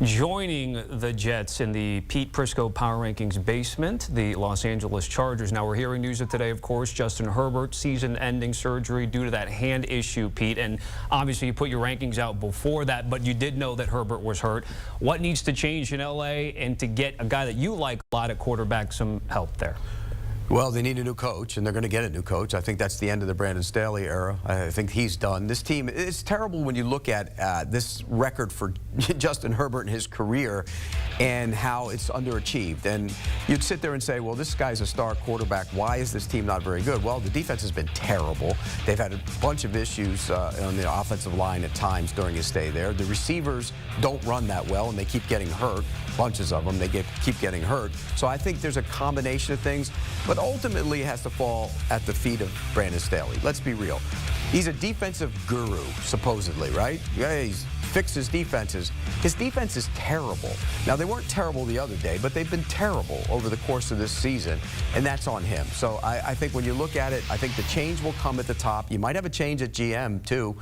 Joining the Jets in the Pete Prisco Power Rankings basement, the Los Angeles Chargers. Now, we're hearing news of today, of course, Justin Herbert, season-ending surgery due to that hand issue, Pete. And obviously, you put your rankings out before that, but you did know that Herbert was hurt. What needs to change in L.A. and to get a guy that you like a lot at quarterback some help there? Well, they need a new coach, and they're going to get a new coach. I think that's the end of the Brandon Staley era. I think he's done. This team, it's terrible when you look at this record for Justin Herbert in his career and how it's underachieved. And you'd sit there and say, well, this guy's a star quarterback. Why is this team not very good? Well, the defense has been terrible. They've had a bunch of issues on the offensive line at times during his stay there. The receivers don't run that well, and they keep getting hurt. Bunches of them, they keep getting hurt. So I think there's a combination of things, but ultimately it has to fall at the feet of Brandon Staley. Let's be real. He's a defensive guru, supposedly, right? Yeah, he's fixed his defenses. His defense is terrible. Now, they weren't terrible the other day, but they've been terrible over the course of this season, and that's on him. So I think when you look at it, I think the change will come at the top. You might have a change at GM, too.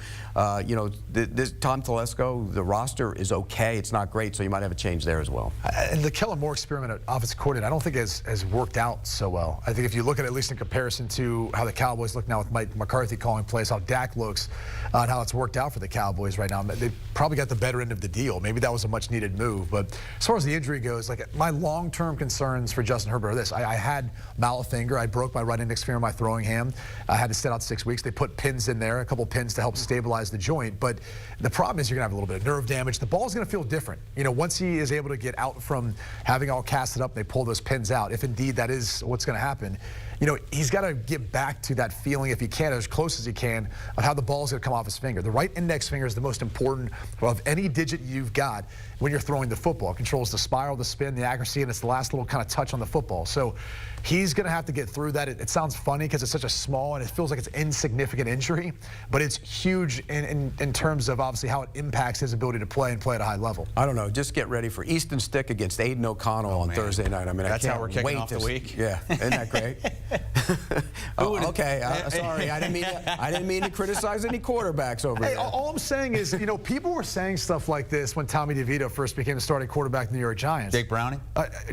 You know, this Tom Telesco, the roster is okay. It's not great, so you might have a change there as well. And the Kellen Moore experiment at offensive coordinator, I don't think has worked out so well. I think if you look at least in comparison to how the Cowboys look now with Mike McCarthy calling plays, how Dak looks, and how it's worked out for the Cowboys right now, they probably got the better end of the deal. Maybe that was a much needed move. But as far as the injury goes, like my long-term concerns for Justin Herbert are this. I had mallet finger. I broke my right index finger in my throwing hand. I had to sit out 6 weeks. They put pins in there, a couple pins to help stabilize the joint. But the problem is you're going to have a little bit of nerve damage. The ball's going to feel different. You know, once he is able to get out from having all casted up, they pull those pins out. If indeed that is what's going to happen, you know, he's got to get back to that feeling, if he can, as close as he can, of how the ball's going to come off his finger. The right index finger is the most important of any digit you've got when you're throwing the football. It controls the spiral, the spin, the accuracy, and it's the last little kind of touch on the football. So he's going to have to get through that. It sounds funny because it's such a small and it feels like it's insignificant injury, but it's huge in terms of obviously how it impacts his ability to play and play at a high level. I don't know. Just get ready for Easton Stick against Aiden O'Connell on Thursday night. I mean, that's how we're kicking off the week. Yeah, isn't that great? Okay, sorry. I didn't mean to criticize any quarterbacks over here. All I'm saying is, you know, people were saying stuff like this when Tommy DeVito first became the starting quarterback in the New York Giants. Jake Browning?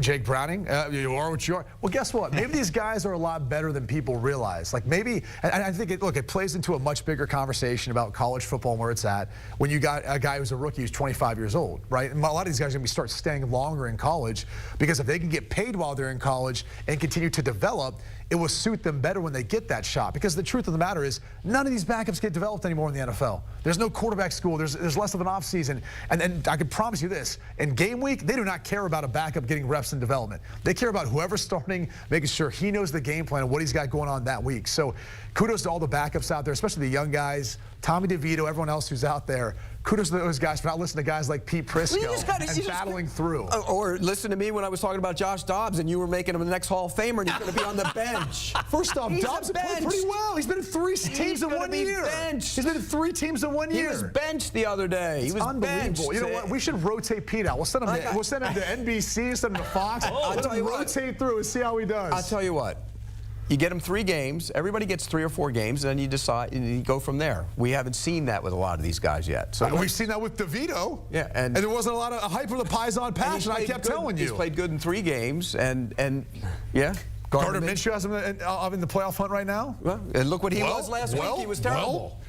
Jake Browning? You are what you are. Well, guess what? Maybe these guys are a lot better than people realize. Like maybe, and I think, it plays into a much bigger conversation about college football and where it's at when you got a guy who's a rookie who's 25 years old, right? And a lot of these guys are going to start staying longer in college because if they can get paid while they're in college and continue to develop, it will suit them better when they get that shot. Because the truth of the matter is, none of these backups get developed anymore in the NFL. There's no quarterback school. There's less of an offseason. And I can promise you this, in game week, they do not care about a backup getting reps and development. They care about whoever's starting, making sure he knows the game plan and what he's got going on that week. So kudos to all the backups out there, especially the young guys, Tommy DeVito, everyone else who's out there. Kudos to those guys for not listening to guys like Pete Prisco and battling through. Or listen to me when I was talking about Josh Dobbs and you were making him the next Hall of Famer and he's going to be on the bench. First off, Dobbs played pretty well. He's been in 3 teams in 1 year. He's been in 3 teams in 1 year. He was benched the other day. He was unbelievable. Benched. You know what? We should rotate Pete out. We'll send him to NBC, send him to Fox. Let him rotate through and see how he does. I'll tell you what. You get them 3 games. Everybody gets 3 or 4 games, and then you decide and you go from there. We haven't seen that with a lot of these guys yet. So we've seen that with DeVito. Yeah, and there wasn't a lot of hype for the Paisan patch, and I kept telling you. He's played good in 3 games, and yeah. Gardner Minshew has him in the playoff hunt right now? Well, and look what he was last week. He was terrible.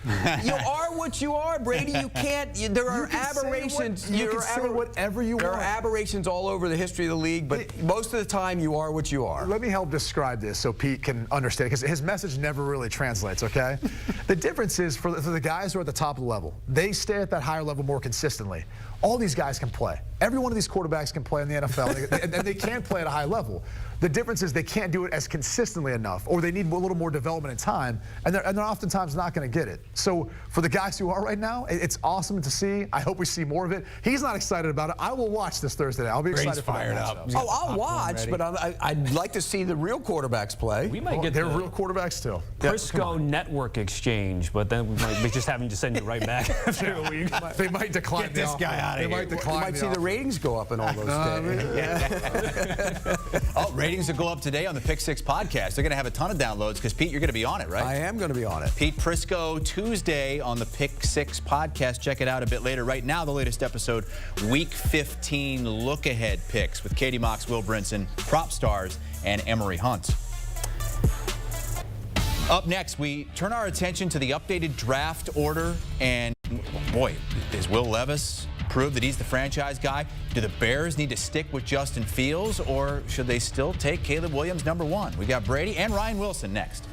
You are what you are, Brady. You can't. There are aberrations. You can say whatever you want. There are aberrations all over the history of the league, but most of the time you are what you are. Let me help describe this so Pete can understand, because his message never really translates, okay? The difference is for the guys who are at the top of the level, they stay at that higher level more consistently. All these guys can play. Every one of these quarterbacks can play in the NFL, and they can play at a high level. The difference is they can't do it as consistently enough, or they need a little more development and time, and they're oftentimes not going to get it. So for the guys who are right now, it's awesome to see. I hope we see more of it. He's not excited about it. I will watch this Thursday night. I'll be excited for that matchup. Oh, I'll watch, but I'd like to see the real quarterbacks play. We might get they're real quarterbacks too. Prisco network exchange, but then we might be just having to send you right back after a week. They might decline this guy out of here. You might see the ratings go up in all those days. Oh, ratings will go up today on the Pick 6 podcast. They're going to have a ton of downloads because, Pete, you're going to be on it, right? I am going to be on it. Pete Prisco, Tuesday on the Pick 6 podcast. Check it out a bit later. Right now, the latest episode, Week 15 look-ahead picks with Katie Mox, Will Brinson, Prop Stars, and Emery Hunt. Up next, we turn our attention to the updated draft order. And, boy, is Will Levis prove that he's the franchise guy? Do the Bears need to stick with Justin Fields, or should they still take Caleb Williams #1? We got Brady and Ryan Wilson next.